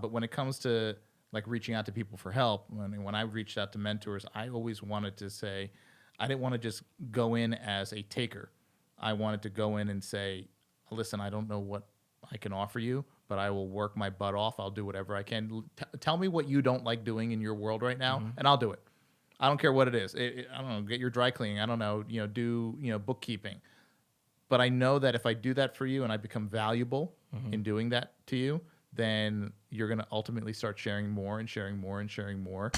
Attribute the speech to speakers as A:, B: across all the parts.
A: But when it comes to like reaching out to people for help, when I reached out to mentors, I always wanted to say, I didn't want to just go in as a taker. I wanted to go in and say, listen, I don't know what I can offer you, but I will work my butt off. I'll do whatever I can. Tell me what you don't like doing in your world right now, and I'll do it. I don't care what it is. I don't know, get your dry cleaning. I don't know, do, bookkeeping. But I know that if I do that for you and I become valuable in doing that to you, then you're going to ultimately start sharing more and sharing more and sharing more.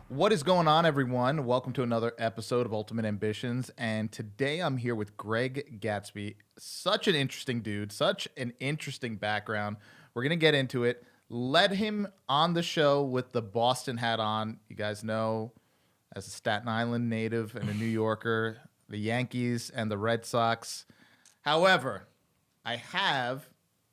A: What is going on, everyone? Welcome to another episode of Ultimate Ambitions. And today I'm here with Greg Gatsby. Such an interesting dude, such an interesting background. We're going to get into it. Led him on the show with the Boston hat on. You guys know, as a Staten Island native and a New Yorker, the Yankees and the Red Sox. However, I have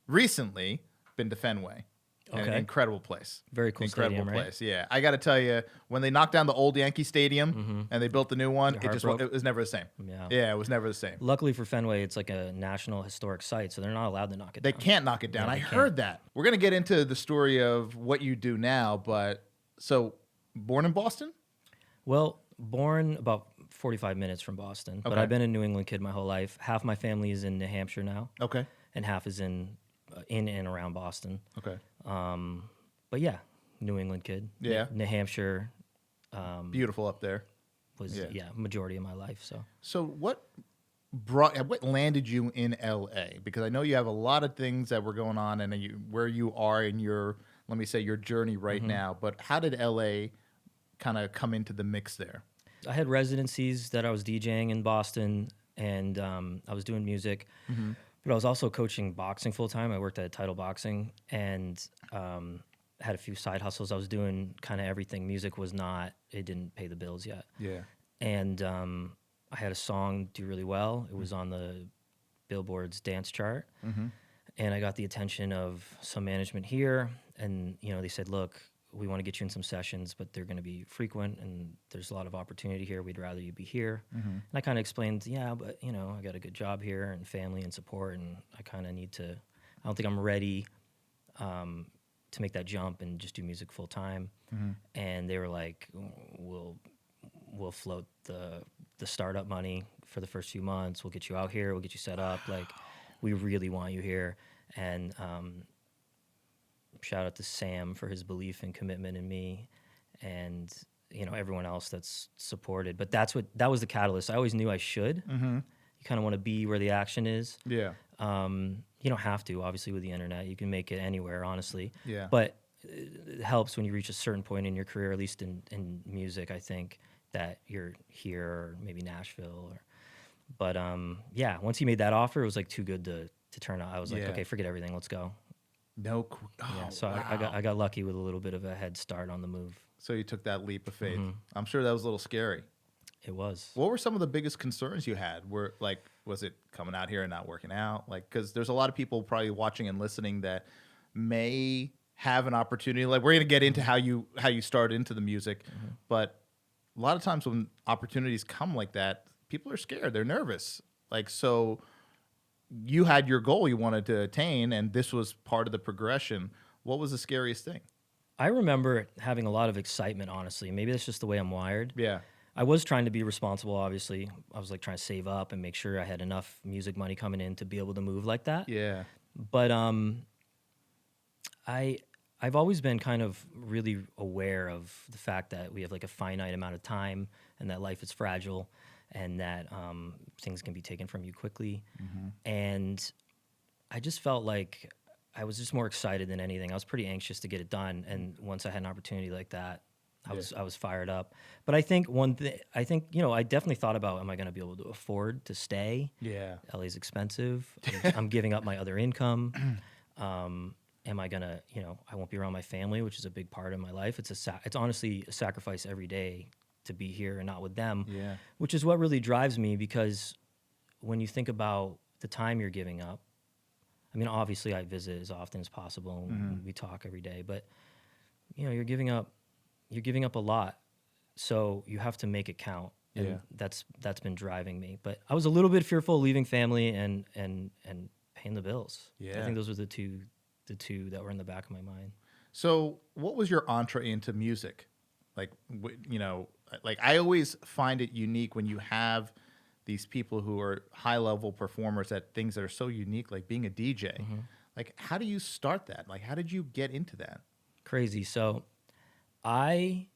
A: recently been to Fenway. An incredible place.
B: Very cool
A: incredible
B: stadium,
A: place. Right? Yeah, I got to tell you, when they knocked down the old Yankee Stadium and they built the new one, it was never the same. Yeah, it was never the same.
B: Luckily for Fenway, it's like a national historic site, so they're not allowed to knock it down.
A: They can't knock it down. I heard that. We're gonna get into the story of what you do now, but so born in Boston?
B: Well, born about 45 minutes from Boston, but I've been a New England kid my whole life. Half my family is in New Hampshire now.
A: Okay.
B: And half is in and around Boston.
A: Okay.
B: But yeah, New England kid.
A: Yeah.
B: New Hampshire.
A: Beautiful up there.
B: Was majority of my life.
A: So what landed you in LA? Because I know you have a lot of things that were going on and where you are in your, let me say, your journey right now. But how did LA kind of come into the mix there?
B: I had residencies that I was DJing in Boston, and I was doing music. But I was also coaching boxing full time. I worked at Title Boxing and had a few side hustles. I was doing kind of everything. Music was not, it didn't pay the bills yet.
A: Yeah.
B: And I had a song do really well. It was on the Billboard's dance chart. And I got the attention of some management here. And, they said, look, we want to get you in some sessions, but they're going to be frequent, and there's a lot of opportunity here. We'd rather you be here. And I kind of explained, but, I got a good job here and family and support, and I kind of need to, I don't think I'm ready to make that jump and just do music full time. And they were like, we'll float the startup money for the first few months. We'll get you out here. We'll get you set up. Like, we really want you here. And shout out to Sam for his belief and commitment in me, and everyone else that's supported. But that was the catalyst. I always knew I should. You kind of want to be where the action is. Yeah. You don't have to, obviously, with the internet. You can make it anywhere, honestly. Yeah. But it helps when you reach a certain point in your career, at least in music, I think, that you're here, or maybe Nashville. But once he made that offer, it was like too good to turn out. I was like, okay, forget everything. Let's go. So wow. I got lucky with a little bit of a head start on the move.
A: So you took that leap of faith. I'm sure that was a little scary.
B: It was.
A: What were some of the biggest concerns you had? Was it coming out here and not working out? Because there's a lot of people probably watching and listening that may have an opportunity. Like, we're going to get into how you started into the music, but a lot of times when opportunities come like that, people are scared. They're nervous. So you had your goal you wanted to attain, and this was part of the progression. What was the scariest thing?
B: I remember having a lot of excitement, honestly. Maybe that's just the way I'm wired.
A: Yeah.
B: I was trying to be responsible, obviously. I was trying to save up and make sure I had enough music money coming in to be able to move like that.
A: Yeah.
B: But I've always been kind of really aware of the fact that we have a finite amount of time, and that life is fragile, and that things can be taken from you quickly. And I just felt like I was just more excited than anything. I was pretty anxious to get it done, and once I had an opportunity like that, I was fired up. But I think I definitely thought about, am I going to be able to afford to stay? Yeah. LA's expensive. I'm giving up my other income. Am I gonna, I won't be around my family, which is a big part of my life. It's honestly a sacrifice every day to be here and not with them, which is what really drives me, because when you think about the time you're giving up, I mean, obviously I visit as often as possible, and we talk every day, but you're giving up a lot, so you have to make it count. And that's been driving me. But I was a little bit fearful leaving family and paying the bills.
A: Yeah.
B: I think those were the two that were in the back of my mind.
A: So, what was your entree into music? Like, like I always find it unique when you have these people who are high level performers at things that are so unique, like being a DJ.
B: Mm-hmm.
A: Like, how do you start that? Like, how did you get into that?
B: Crazy. So, I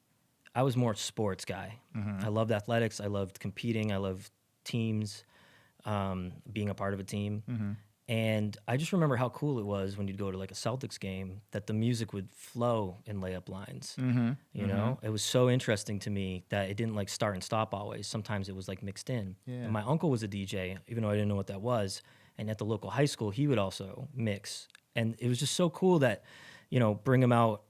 B: was more sports guy. I loved athletics. I loved competing. I loved teams, being a part of a team. And I just remember how cool it was when you'd go to like a Celtics game that the music would flow in layup lines. You know, it was so interesting to me that it didn't like start and stop always. Sometimes it was like mixed in.
A: Yeah.
B: And my uncle was a DJ, even though I didn't know what that was. And at the local high school, he would also mix. And it was just so cool that, Bring 'Em Out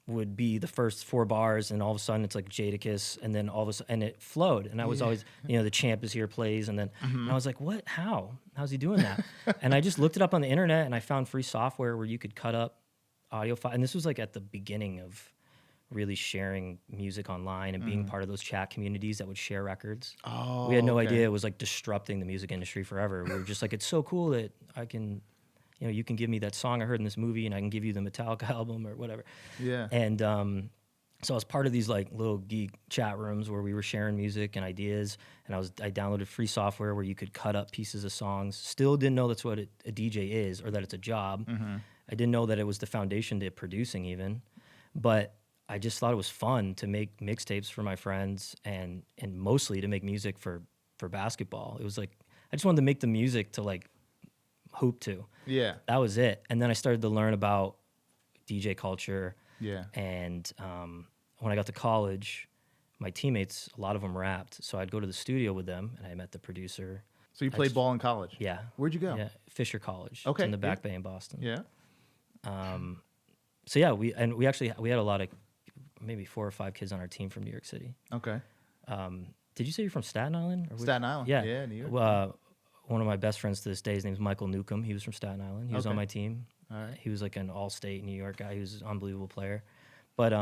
B: would be the first 4 bars, and all of a sudden it's like Jadakiss, and then all of a sudden, and it flowed. And I was always, the Champ Is Here plays, and then and I was like, what? How's he doing that? And I just looked it up on the internet, and I found free software where you could cut up audio file. And this was like at the beginning of really sharing music online and being part of those chat communities that would share records.
A: Oh,
B: we had no idea it was like disrupting the music industry forever. We were just like, it's so cool that I can, you can give me that song I heard in this movie, and I can give you the Metallica album or whatever.
A: Yeah.
B: And so I was part of these like little geek chat rooms where we were sharing music and ideas. And I downloaded free software where you could cut up pieces of songs. Still didn't know that's what a DJ is, or that it's a job. I didn't know that it was the foundation to producing even. But I just thought it was fun to make mixtapes for my friends and mostly to make music for basketball. It was like I just wanted to make the music to like hoop to.
A: Yeah.
B: That was it. And then I started to learn about DJ culture.
A: Yeah.
B: And when I got to college, my teammates, a lot of them rapped. So I'd go to the studio with them, and I met the producer.
A: So you played ball in college?
B: Yeah.
A: Where'd you go?
B: Yeah, Fisher College.
A: Okay.
B: It's in the Back Bay in Boston.
A: Yeah.
B: So yeah, we had a lot of, maybe 4 or 5 kids on our team from New York City.
A: Okay.
B: Did you say you're from Staten Island?
A: Staten Island.
B: Yeah.
A: Yeah, New York.
B: One of my best friends to this day, his name's Michael Newcomb. He was from Staten Island. He was on my team.
A: All right.
B: He was like an all-state New York guy. He was an unbelievable player. But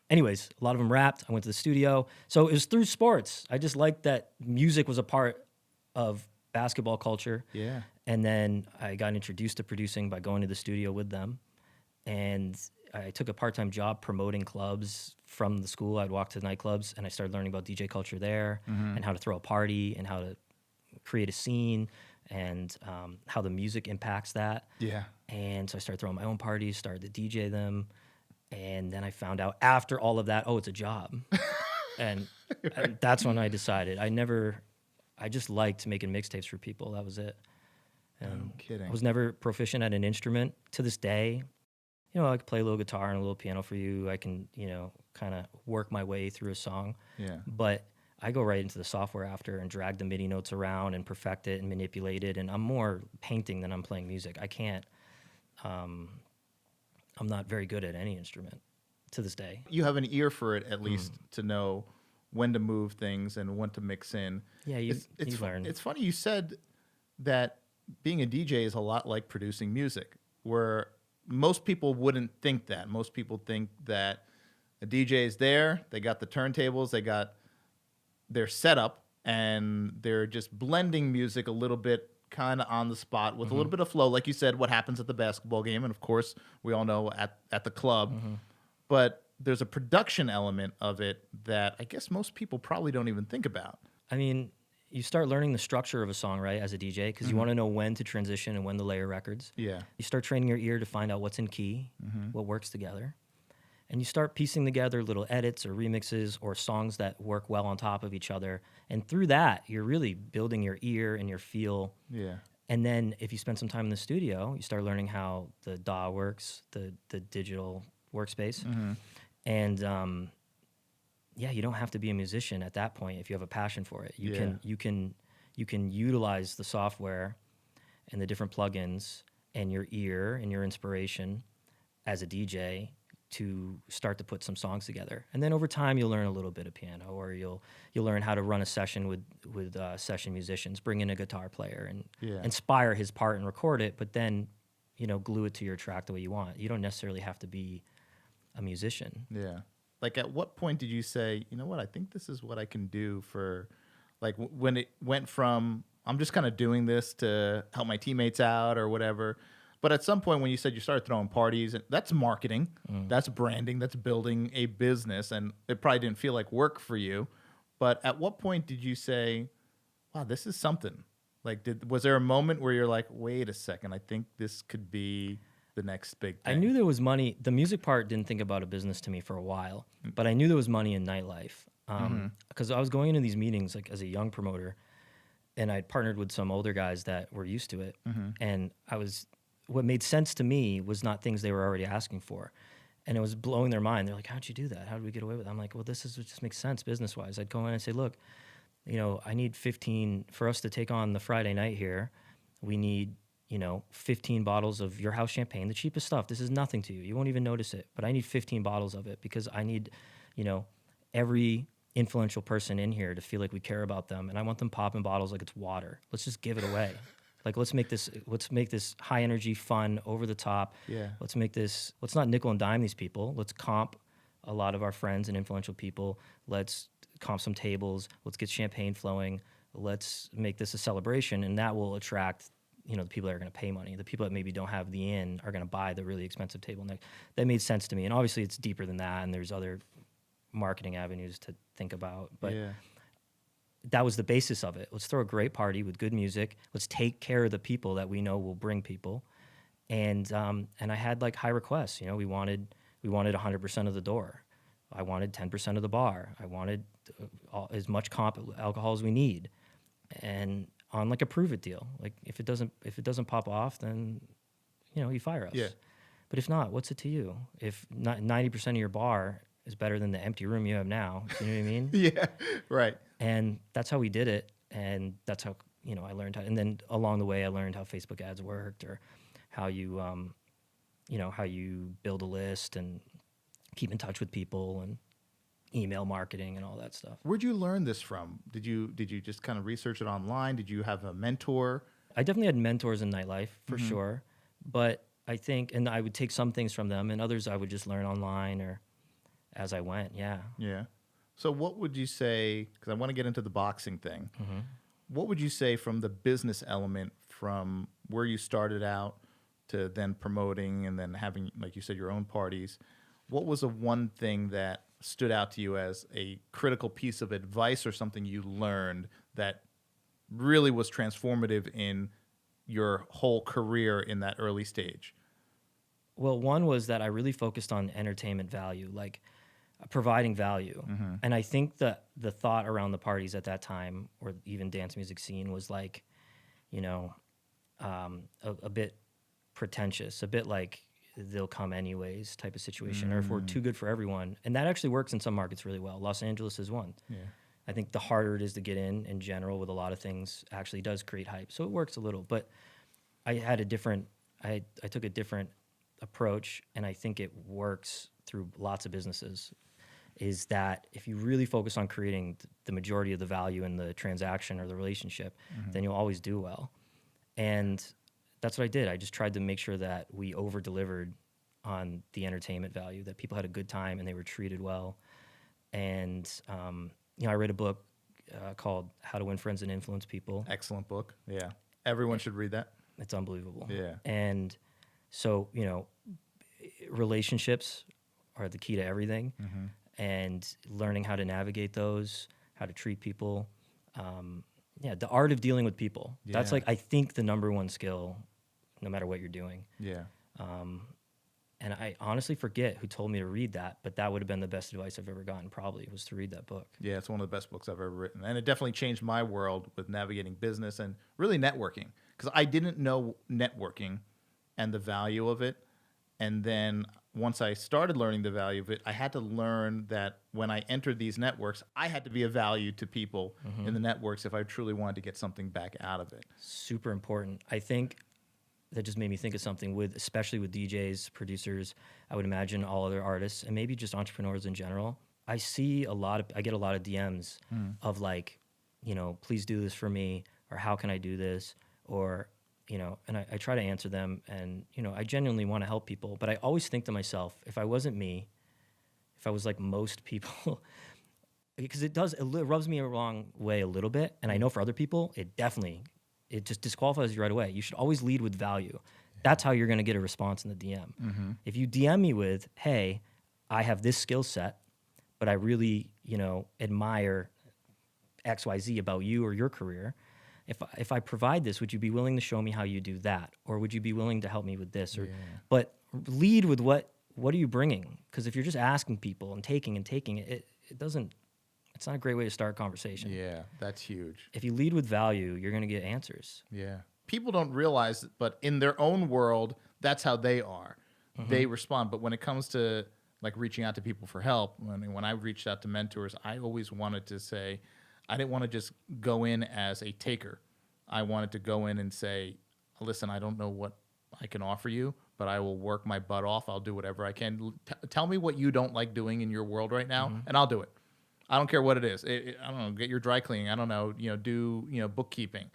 B: anyways, a lot of them rapped. I went to the studio. So it was through sports. I just liked that music was a part of basketball culture.
A: Yeah.
B: And then I got introduced to producing by going to the studio with them. And I took a part-time job promoting clubs from the school. I'd walk to nightclubs, and I started learning about DJ culture there and how to throw a party and how to create a scene and how the music impacts that.
A: Yeah.
B: And so I started throwing my own parties, started to DJ them. And then I found out after all of that, oh, it's a job. and that's when I decided. I just liked making mixtapes for people. That was it. And
A: No kidding.
B: I was never proficient at an instrument. To this day, I could play a little guitar and a little piano for you. I can, kind of work my way through a song.
A: Yeah.
B: But I go right into the software after and drag the MIDI notes around and perfect it and manipulate it. And I'm more painting than I'm playing music. I can't, I'm not very good at any instrument to this day.
A: You have an ear for it, at least, to know when to move things and when to mix in.
B: Yeah, you learn.
A: It's funny you said that being a DJ is a lot like producing music, where most people wouldn't think that. Most people think that a DJ is there, they got the turntables, they got their setup, and they're just blending music a little bit kind of on the spot with a little bit of flow, like you said, what happens at the basketball game, and of course we all know at the club. But there's a production element of it that I guess most people probably don't even think about.
B: I mean, you start learning the structure of a song, right, as a DJ, because you want to know when to transition and when to layer records.
A: Yeah.
B: You start training your ear to find out what's in key, what works together. And you start piecing together little edits or remixes or songs that work well on top of each other. And through that, you're really building your ear and your feel.
A: Yeah.
B: And then if you spend some time in the studio, you start learning how the DAW works, the digital workspace. And yeah, you don't have to be a musician at that point if you have a passion for it. You can utilize the software and the different plugins and your ear and your inspiration as a DJ to start to put some songs together. And then over time you'll learn a little bit of piano, or you'll learn how to run a session with session musicians, bring in a guitar player and inspire his part and record it, but then glue it to your track the way you want. You don't necessarily have to be a musician.
A: Yeah. Like, at what point did you say, you know what, I think this is what I can do for, like, when it went from, I'm just kind of doing this to help my teammates out or whatever. But at some point when you said you started throwing parties, that's marketing, that's branding, that's building a business, and it probably didn't feel like work for you. But at what point did you say, wow, this is something? Like, was there a moment where you're like, wait a second, I think this could be the next big thing?
B: I knew there was money. The music part didn't think about a business to me for a while, but I knew there was money in nightlife because I was going into these meetings like as a young promoter, and I'd partnered with some older guys that were used to it, and what made sense to me was not things they were already asking for, and it was blowing their mind. They're like, "How'd you do that? How did we get away with it?" I'm like, "Well, just makes sense business wise." I'd go in and say, "Look, I need 15 for us to take on the Friday night here. We need." 15 bottles of your house champagne, the cheapest stuff. This is nothing to you. You won't even notice it. But I need 15 bottles of it because I need, every influential person in here to feel like we care about them. And I want them popping bottles like it's water. Let's just give it away. Like, let's make this high energy, fun, over the top.
A: Yeah.
B: Let's not nickel and dime these people. Let's comp a lot of our friends and influential people. Let's comp some tables. Let's get champagne flowing. Let's make this a celebration. And that will attract the people that are going to pay money. The people that maybe don't have the in are going to buy the really expensive table. And that made sense to me. And obviously it's deeper than that, and there's other marketing avenues to think about. But that was the basis of it. Let's throw a great party with good music. Let's take care of the people that we know will bring people. And I had like high requests. We wanted 100% of the door. I wanted 10% of the bar. I wanted as much alcohol as we need. And on like a prove it deal. Like if it doesn't pop off, then you fire us.
A: Yeah.
B: But if not, what's it to you? If not 90% of your bar is better than the empty room you have now, you know what I mean?
A: Yeah, right.
B: And that's how we did it, and that's how I learned how. And then along the way, I learned how Facebook ads worked, or how you how you build a list and keep in touch with people, and email marketing and all that stuff.
A: Where'd you learn this from? Did you just kind of research it online? Did you have a mentor?
B: I definitely had mentors in nightlife for sure, but I think, and I would take some things from them, and others I would just learn online or as I went. Yeah.
A: Yeah. So what would you say, because I want to get into the boxing thing, what would you say from the business element, from where you started out to then promoting and then having, like you said, your own parties? What was the one thing that stood out to you as a critical piece of advice or something you learned that really was transformative in your whole career in that early stage?
B: Well, one was that I really focused on entertainment value, like providing value. And I think that the thought around the parties at that time, or even dance music scene, was like, a bit pretentious, a bit like they'll come anyways type of situation, or if we're too good for everyone. And that actually works in some markets really well. Los Angeles is one. Yeah. I think the harder it is to get in general with a lot of things actually does create hype. So it works a little, but I took a different approach, and I think it works through lots of businesses, is that if you really focus on creating the majority of the value in the transaction or the relationship, then you'll always do well. And that's what I did. I just tried to make sure that we over-delivered on the entertainment value, that people had a good time and they were treated well. And, I read a book called How to Win Friends and Influence People.
A: Excellent book. Yeah. Everyone should read that.
B: It's unbelievable.
A: Yeah.
B: And so, relationships are the key to everything. And learning how to navigate those, how to treat people. The art of dealing with people. Yeah. That's I think the number one skill, no matter what you're doing. Yeah. And I honestly forget who told me to read that, but that would have been the best advice I've ever gotten, probably, was to read that book. Yeah,
A: it's one of the best books I've ever written. And it definitely changed my world with navigating business and really networking, because I didn't know networking and the value of it. And then once I started learning the value of it, I had to learn that when I entered these networks, I had to be of value to people in the networks if I truly wanted to get something back out of it.
B: Super important. I think that just made me think of something, especially with DJs, producers, I would imagine all other artists, and maybe just entrepreneurs in general. I get a lot of DMs of like, please do this for me, or how can I do this, or, and I try to answer them, and, I genuinely want to help people, but I always think to myself, if I wasn't me, if I was like most people, because it rubs me the wrong way a little bit, and I know for other people, it definitely it just disqualifies you right away. You should always lead with value. That's how you're going to get a response in the DM.
A: Mm-hmm.
B: If you DM me with, hey, I have this skill set, but I really, admire XYZ about you or your career. If I provide this, would you be willing to show me how you do that? Or would you be willing to help me with this? But lead with what are you bringing? Because if you're just asking people and taking, it doesn't, it's not a great way to start a conversation.
A: Yeah, that's huge.
B: If you lead with value, you're going to get answers.
A: Yeah. People don't realize it, but in their own world, that's how they are.
B: Mm-hmm.
A: They respond. But when it comes to like reaching out to people for help, when I reached out to mentors, I always wanted to say, I didn't want to just go in as a taker. I wanted to go in and say, listen, I don't know what I can offer you, but I will work my butt off. I'll do whatever I can. Tell me what you don't like doing in your world right now, and I'll do it. I don't care what it is. I don't know, get your dry cleaning. I don't know, do, bookkeeping.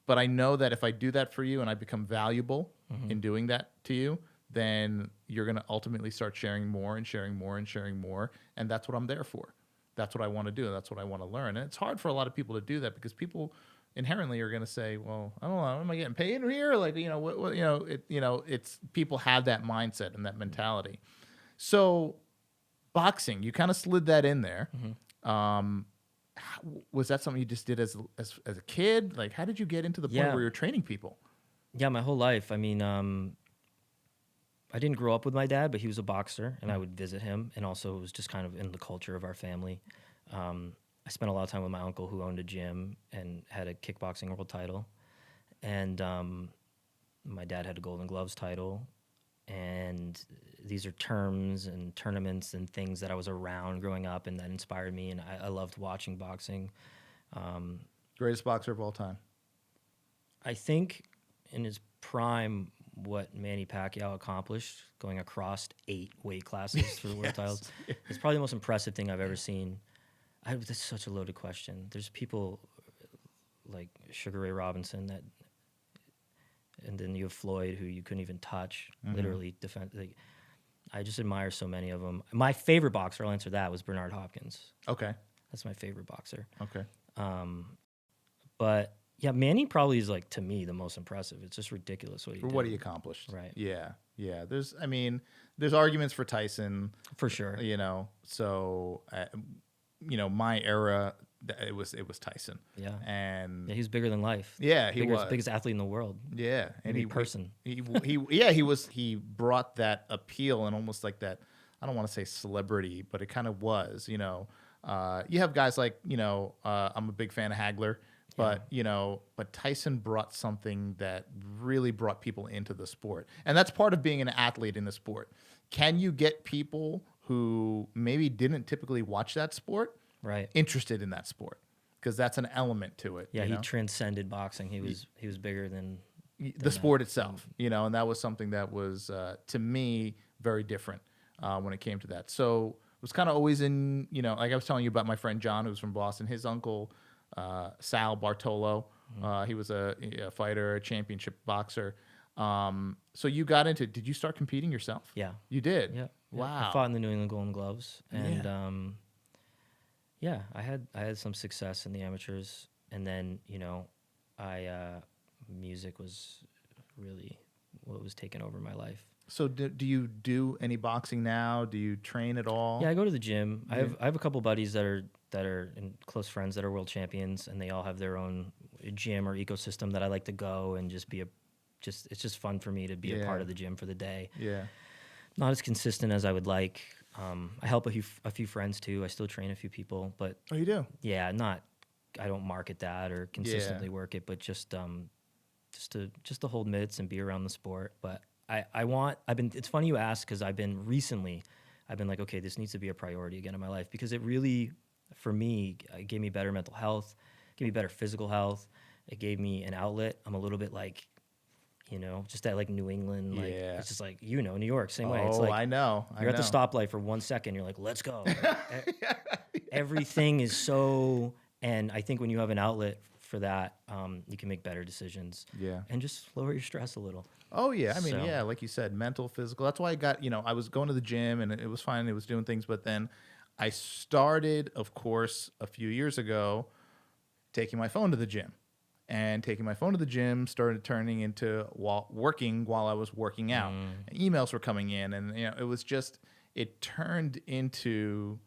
A: But I know that if I do that for you and I become valuable in doing that to you, then you're going to ultimately start sharing more and sharing more and sharing more. And that's what I'm there for. That's what I want to do. That's what I want to learn. And it's hard for a lot of people to do that because people inherently are going to say, well, I don't know, am I getting paid here? Like, it's people have that mindset and that mentality. So boxing, you kind of slid that in there. Was that something you just did as a kid? Like, how did you get into the point where you're training people?
B: Yeah, my whole life. I mean, I didn't grow up with my dad, but he was a boxer, and I would visit him. And also, it was just kind of in the culture of our family. I spent a lot of time with my uncle who owned a gym and had a kickboxing world title. And my dad had a Golden Gloves title. And these are terms and tournaments and things that I was around growing up and that inspired me. And I loved watching boxing.
A: Greatest boxer of all time?
B: I think in his prime, what Manny Pacquiao accomplished, going across 8 weight classes for the world titles, is probably the most impressive thing I've ever seen. That's such a loaded question. There's people like Sugar Ray Robinson and then you have Floyd, who you couldn't even touch, literally defend. Like, I just admire so many of them. My favorite boxer, I'll answer that, was Bernard Hopkins.
A: Okay.
B: That's my favorite boxer.
A: Okay.
B: But yeah, Manny probably is, like, to me, the most impressive. It's just ridiculous what he did.
A: What he accomplished.
B: Right.
A: Yeah. Yeah. There's arguments for Tyson.
B: For sure.
A: So, my era, it was Tyson.
B: Yeah.
A: And
B: yeah, he was bigger than life.
A: Yeah, he was
B: biggest athlete in the world.
A: Yeah, and
B: he person.
A: He brought that appeal and almost like that. I don't want to say celebrity, but it kind of was. You have guys like I'm a big fan of Hagler, but but Tyson brought something that really brought people into the sport, and that's part of being an athlete in the sport. Can you get people who maybe didn't typically watch that sport interested in that sport? Because that's an element to it.
B: Yeah, he transcended boxing. He was bigger than
A: the sport itself, and that was something that was, to me, very different when it came to that. So it was kind of always in, like I was telling you about my friend John, who's from Boston. His uncle, Sal Bartolo, he was a fighter, a championship boxer. So you got into, did you start competing yourself?
B: Yeah.
A: You did?
B: Yeah.
A: Wow.
B: I fought in the New England Golden Gloves. And I had some success in the amateurs. And then, music was really what was taking over my life.
A: So do you do any boxing now? Do you train at all?
B: Yeah, I go to the gym. Yeah. I have a couple buddies that are close friends that are world champions, and they all have their own gym or ecosystem that I like to go and just it's just fun for me to be a part of the gym for the day.
A: Yeah.
B: Not as consistent as I would like. I help a few friends too. I still train a few people, but
A: oh, you do?
B: Yeah, I don't market that or consistently work it, but just to hold mitts and be around the sport. But it's funny you ask, because I've been like, okay, this needs to be a priority again in my life, because it really, for me, it gave me better mental health, gave me better physical health. It gave me an outlet. I'm a little bit like, just that like New England, like it's just like, New York, same way. It's like,
A: I know.
B: You're at the stoplight for 1 second. You're like, let's go. Everything is so, and I think when you have an outlet for that, you can make better decisions.
A: Yeah.
B: And just lower your stress a little.
A: Oh yeah. I mean, like you said, mental, physical. That's why I got, I was going to the gym and it was fine. It was doing things, but then I started, of course, a few years ago, taking my phone to the gym. And taking my phone to the gym started turning into working while I was working out. And emails were coming in, and it was just, it turned into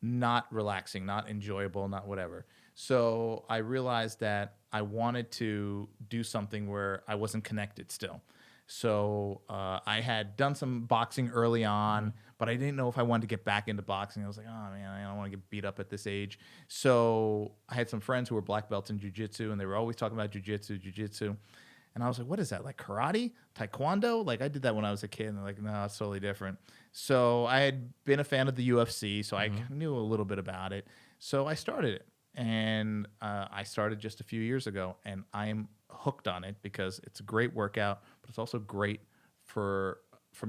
A: not relaxing, not enjoyable, not whatever. So I realized that I wanted to do something where I wasn't connected still. So I had done some boxing early on, but I didn't know if I wanted to get back into boxing. I was like, oh man, I don't want to get beat up at this age. So I had some friends who were black belts in jiu-jitsu, and they were always talking about jiu-jitsu. And I was like, what is that? Like karate? Taekwondo? Like I did that when I was a kid. And they're like, no, it's totally different. So I had been a fan of the UFC, so I knew a little bit about it. So I started it. And I started just a few years ago, and I'm hooked on it because it's a great workout, but it's also great from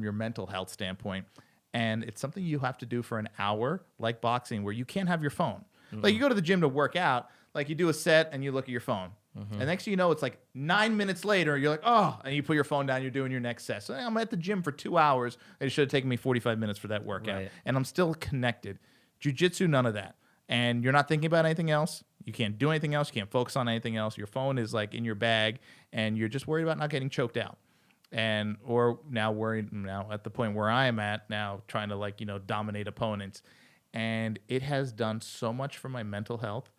A: your mental health standpoint. And it's something you have to do for an hour, like boxing, where you can't have your phone. Like you go to the gym to work out, like you do a set and you look at your phone. And next thing you know, it's like 9 minutes later, you're like, oh, and you put your phone down, you're doing your next set. So I'm at the gym for 2 hours. It should have taken me 45 minutes for that workout. Right. And I'm still connected. Jiu-jitsu, none of that. And you're not thinking about anything else. You can't do anything else. You can't focus on anything else. Your phone is like in your bag, and you're just worried about not getting choked out. Or now at the point where I am at now, trying to dominate opponents. And it has done so much for my mental health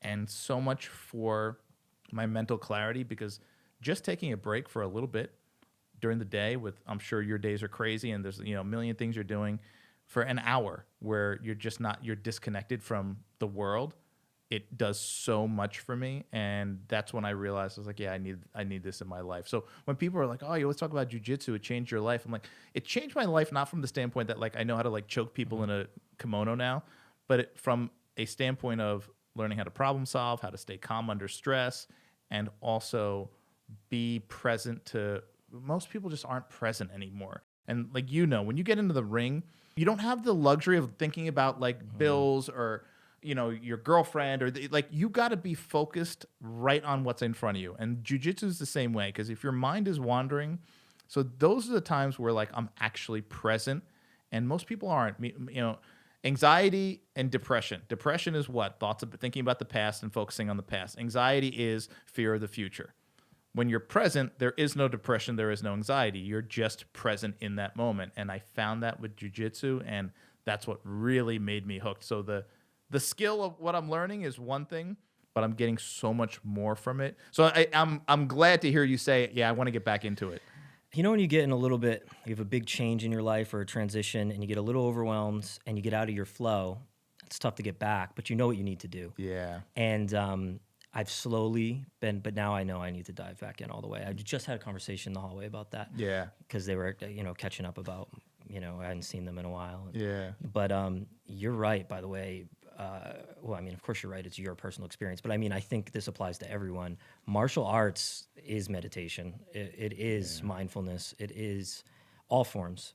A: and so much for my mental clarity, because just taking a break for a little bit during the day, I'm sure your days are crazy and there's a million things you're doing, for an hour where you're disconnected from the world, it does so much for me. And that's when I realized, I was like, yeah, I need this in my life. So when people are like, oh, you always talk about jiu-jitsu, it changed your life. I'm like, it changed my life, not from the standpoint that I know how to choke people in a kimono now, but from a standpoint of learning how to problem solve, how to stay calm under stress, and also be present to, most people just aren't present anymore. And when you get into the ring, you don't have the luxury of thinking about bills or, your girlfriend, or you got to be focused right on what's in front of you. And jiu-jitsu is the same way, because if your mind is wandering, so those are the times where I'm actually present, and most people aren't. Anxiety and depression. Depression is what? Thoughts of thinking about the past and focusing on the past. Anxiety is fear of the future. When you're present, there is no depression, there is no anxiety. You're just present in that moment. And I found that with jiu-jitsu, and that's what really made me hooked. So the skill of what I'm learning is one thing, but I'm getting so much more from it. So I'm glad to hear you say, yeah, I want to get back into it.
B: When you get in you have a big change in your life or a transition, and you get a little overwhelmed and you get out of your flow, it's tough to get back, but you know what you need to do.
A: Yeah.
B: And I've slowly been, but now I know I need to dive back in all the way. I just had a conversation in the hallway about that.
A: Yeah.
B: Because they were, catching up about, I hadn't seen them in a while.
A: Yeah.
B: But you're right, by the way. Of course you're right. It's your personal experience. But I think this applies to everyone. Martial arts is meditation. It is mindfulness. It is all forms.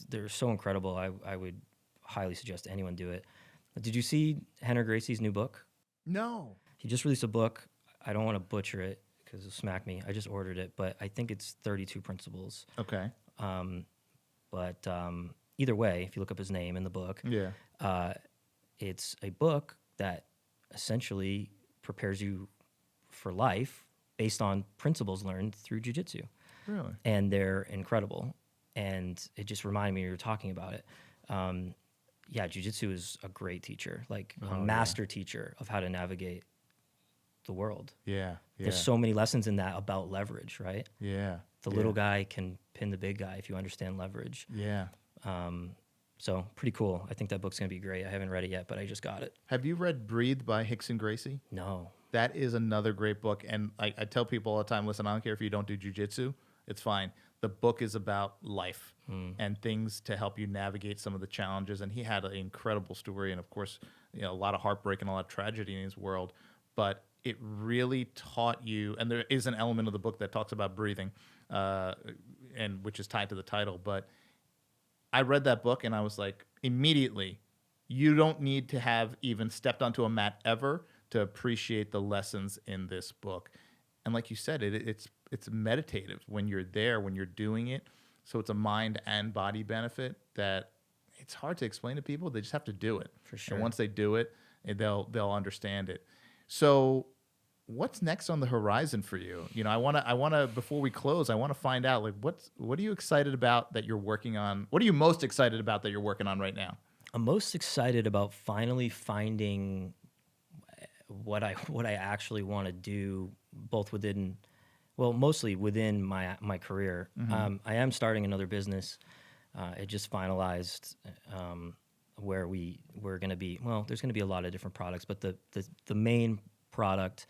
B: They're so incredible. I would highly suggest anyone do it. Did you see Henry Gracie's new book?
A: No.
B: He just released a book. I don't want to butcher it because it'll smack me. I just ordered it, but I think it's 32 Principles.
A: Okay.
B: But either way, if you look up his name in the book, it's a book that essentially prepares you for life based on principles learned through jiu-jitsu.
A: Really?
B: And they're incredible. And it just reminded me you were talking about it. Jiu-jitsu is a great teacher, a master teacher of how to navigate the world.
A: Yeah.
B: There's so many lessons in that about leverage, right?
A: Yeah.
B: The little guy can pin the big guy if you understand leverage.
A: Yeah.
B: So pretty cool. I think that book's going to be great. I haven't read it yet, but I just got it.
A: Have you read Breathe by Hickson Gracie?
B: No.
A: That is another great book. And I tell people all the time, listen, I don't care if you don't do jiu-jitsu. It's fine. The book is about life and things to help you navigate some of the challenges. And he had an incredible story. And, of course, a lot of heartbreak and a lot of tragedy in his world. But it really taught you, and there is an element of the book that talks about breathing, and which is tied to the title. But I read that book, and I was like, immediately, you don't need to have even stepped onto a mat ever to appreciate the lessons in this book. And like you said, it's meditative when you're there, when you're doing it. So it's a mind and body benefit that it's hard to explain to people. They just have to do it.
B: For sure.
A: And once they do it, they'll understand it. So what's next on the horizon for you? You know, I want to before we close, I want to find out like what are you excited about that you're working on? What are you most excited about that you're working on right now?
B: I'm most excited about finally finding what I actually want to do, both within, well, mostly within my career. I am starting another business. It just finalized where we're going to be. Well, there's going to be a lot of different products, but the main product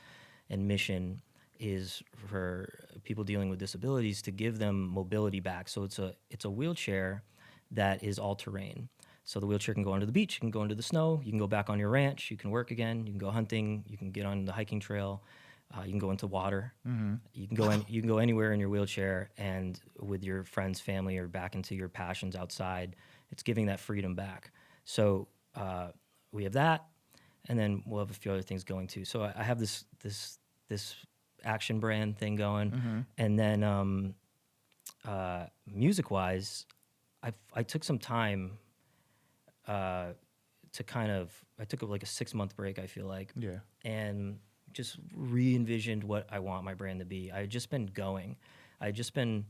B: and mission is for people dealing with disabilities to give them mobility back. So it's a wheelchair that is all terrain. So the wheelchair can go onto the beach, you can go into the snow, you can go back on your ranch, you can work again, you can go hunting, you can get on the hiking trail, you can go into water, you can go anywhere in your wheelchair, and with your friends, family, or back into your passions outside. It's giving that freedom back. So we have that, and then we'll have a few other things going too. So I have this action brand thing going, and then music wise, I took some time. I took like a 6-month break, I feel like.
A: Yeah.
B: And just re-envisioned what I want my brand to be. I had just been going. I had just been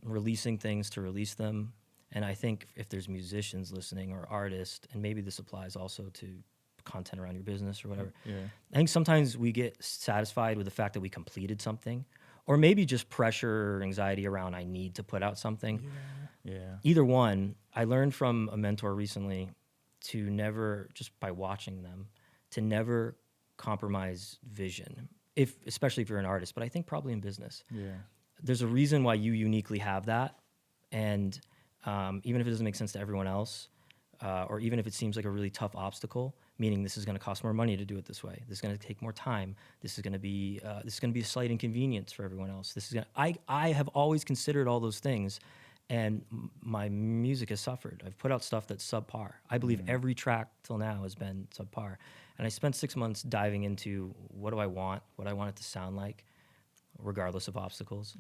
B: releasing things to release them. And I think if there's musicians listening or artists, and maybe this applies also to content around your business or whatever.
A: Yeah.
B: I think sometimes we get satisfied with the fact that we completed something, or maybe just pressure or anxiety around I need to put out something.
A: Yeah.
B: Either one, I learned from a mentor recently to never, just by watching them, to never compromise vision, especially if you're an artist, but I think probably in business.
A: Yeah.
B: There's a reason why you uniquely have that, and even if it doesn't make sense to everyone else, or even if it seems like a really tough obstacle, meaning this is going to cost more money to do it this way, this is going to take more time, this is going to be a slight inconvenience for everyone else. I have always considered all those things, and my music has suffered. I've put out stuff that's subpar. I believe every track till now has been subpar. And I spent 6 months diving into what do I want it to sound like, regardless of obstacles.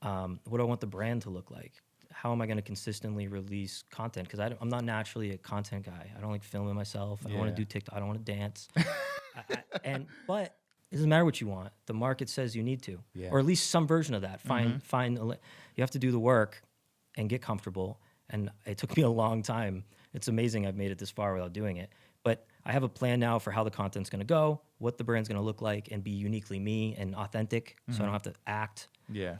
B: What do I want the brand to look like? How am I going to consistently release content? Because I'm not naturally a content guy. I don't like filming myself. I don't want to do TikTok. I don't want to dance. But it doesn't matter what you want. The market says you need to, or at least some version of that. You have to do the work and get comfortable. And it took me a long time. It's amazing I've made it this far without doing it. But I have a plan now for how the content's going to go, what the brand's going to look like, and be uniquely me and authentic, so I don't have to act.
A: Yeah.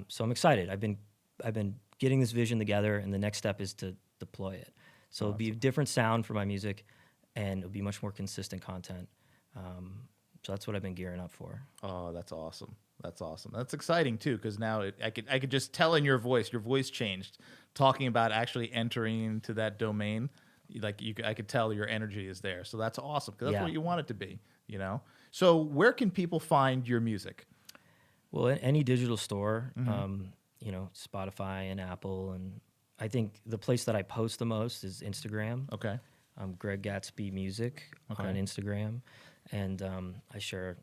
B: So I'm excited. I've been getting this vision together, and the next step is to deploy it. So it'll be a different sound for my music, and it'll be much more consistent content. So that's what I've been gearing up for.
A: Oh, that's awesome. That's awesome. That's exciting too, because now I could just tell in your voice changed, talking about actually entering into that domain. Like I could tell your energy is there. So that's awesome, because that's what you want it to be, you know? So where can people find your music?
B: Well, in any digital store, Spotify and Apple. And I think the place that I post the most is Instagram.
A: Okay.
B: Greg Gatsby Music on Instagram. And I share,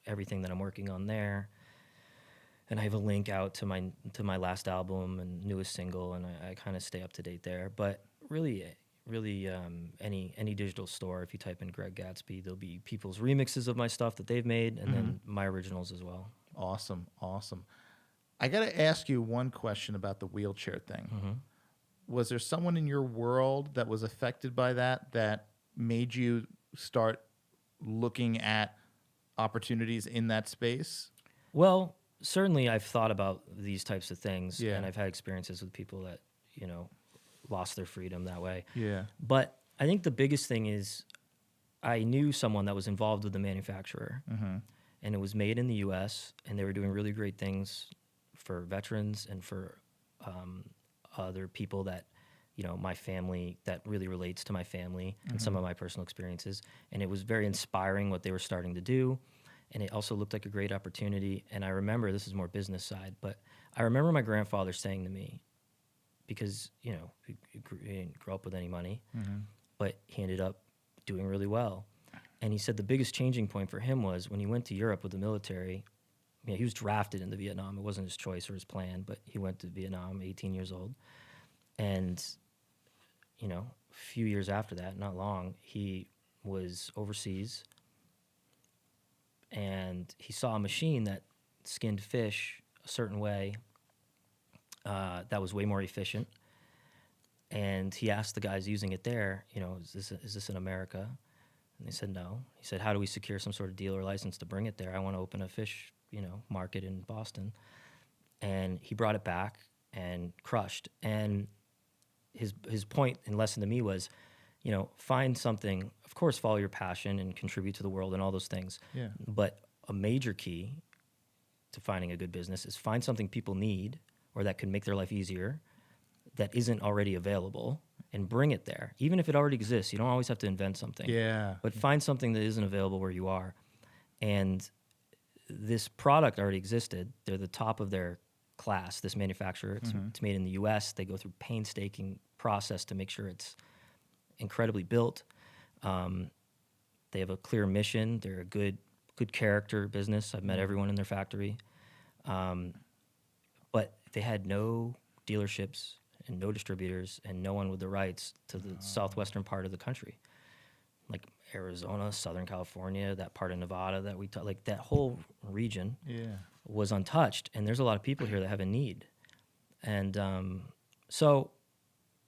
B: everything that I'm working on there. And I have a link out to my last album and newest single, and I kind of stay up to date there. But really, any digital store, if you type in Greg Gatsby, there'll be people's remixes of my stuff that they've made, and then my originals as well.
A: Awesome. I got to ask you one question about the wheelchair thing. Was there someone in your world that was affected by that made you start looking at opportunities in that space?
B: Well, certainly I've thought about these types of things, and I've had experiences with people that, lost their freedom that way.
A: Yeah.
B: But I think the biggest thing is I knew someone that was involved with the manufacturer, and it was made in the U.S., and they were doing really great things for veterans and for other people that, my family, that really relates to my family and some of my personal experiences. And it was very inspiring what they were starting to do. And it also looked like a great opportunity. And I remember, this is more business side, but I remember my grandfather saying to me, because, he didn't grow up with any money, but he ended up doing really well. And he said the biggest changing point for him was when he went to Europe with the military. He was drafted into Vietnam. It wasn't his choice or his plan, but he went to Vietnam, 18 years old. And, a few years after that, not long, he was overseas and he saw a machine that skinned fish a certain way that was way more efficient. And he asked the guys using it there, is this in America? And they said no. He said, how do we secure some sort of dealer license to bring it there? I want to open a fish, market in Boston. And he brought it back and crushed. And his point and lesson to me was, find something, of course, follow your passion and contribute to the world and all those things.
A: Yeah.
B: But a major key to finding a good business is find something people need or that could make their life easier that isn't already available, and bring it there. Even if it already exists, you don't always have to invent something.
A: Yeah.
B: But find something that isn't available where you are. And this product already existed. They're the top of their class, this manufacturer. It's made in the U.S. They go through painstaking process to make sure it's incredibly built. They have a clear mission. They're a good character business. I've met everyone in their factory. But they had no dealerships and no distributors and no one with the rights to the southwestern part of the country, like Arizona, Southern California, that part of Nevada that we like that whole region was untouched. And there's a lot of people here that have a need. And so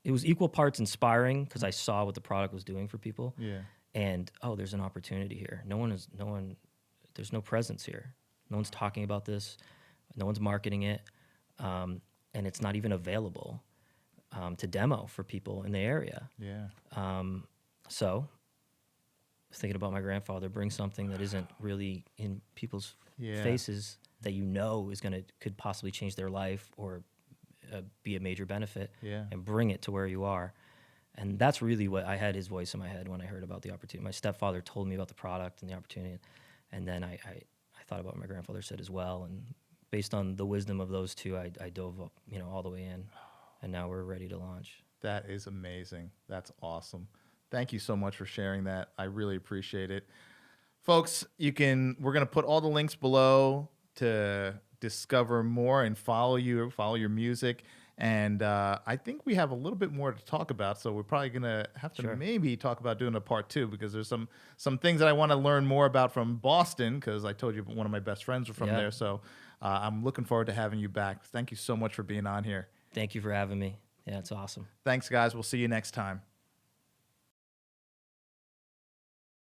B: it was equal parts inspiring because I saw what the product was doing for people.
A: Yeah.
B: And, there's an opportunity here. There's no presence here. No one's talking about this. No one's marketing it. And it's not even available to demo for people in the area.
A: Yeah.
B: So I was thinking about my grandfather, bring something that isn't really in people's faces that could possibly change their life or be a major benefit, and bring it to where you are. And that's really what I had his voice in my head when I heard about the opportunity. My stepfather told me about the product and the opportunity, and then I thought about what my grandfather said as well. And based on the wisdom of those two, I dove all the way in, and now we're ready to launch.
A: That is amazing. That's awesome. Thank you so much for sharing that. I really appreciate it. Folks, we're going to put all the links below to discover more and follow your music. And I think we have a little bit more to talk about, so we're probably going to have to maybe talk about doing a part 2, because there's some things that I want to learn more about from Boston, because I told you one of my best friends were from there. So I'm looking forward to having you back. Thank you so much for being on here.
B: Thank you for having me. Yeah, it's awesome.
A: Thanks, guys. We'll see you next time.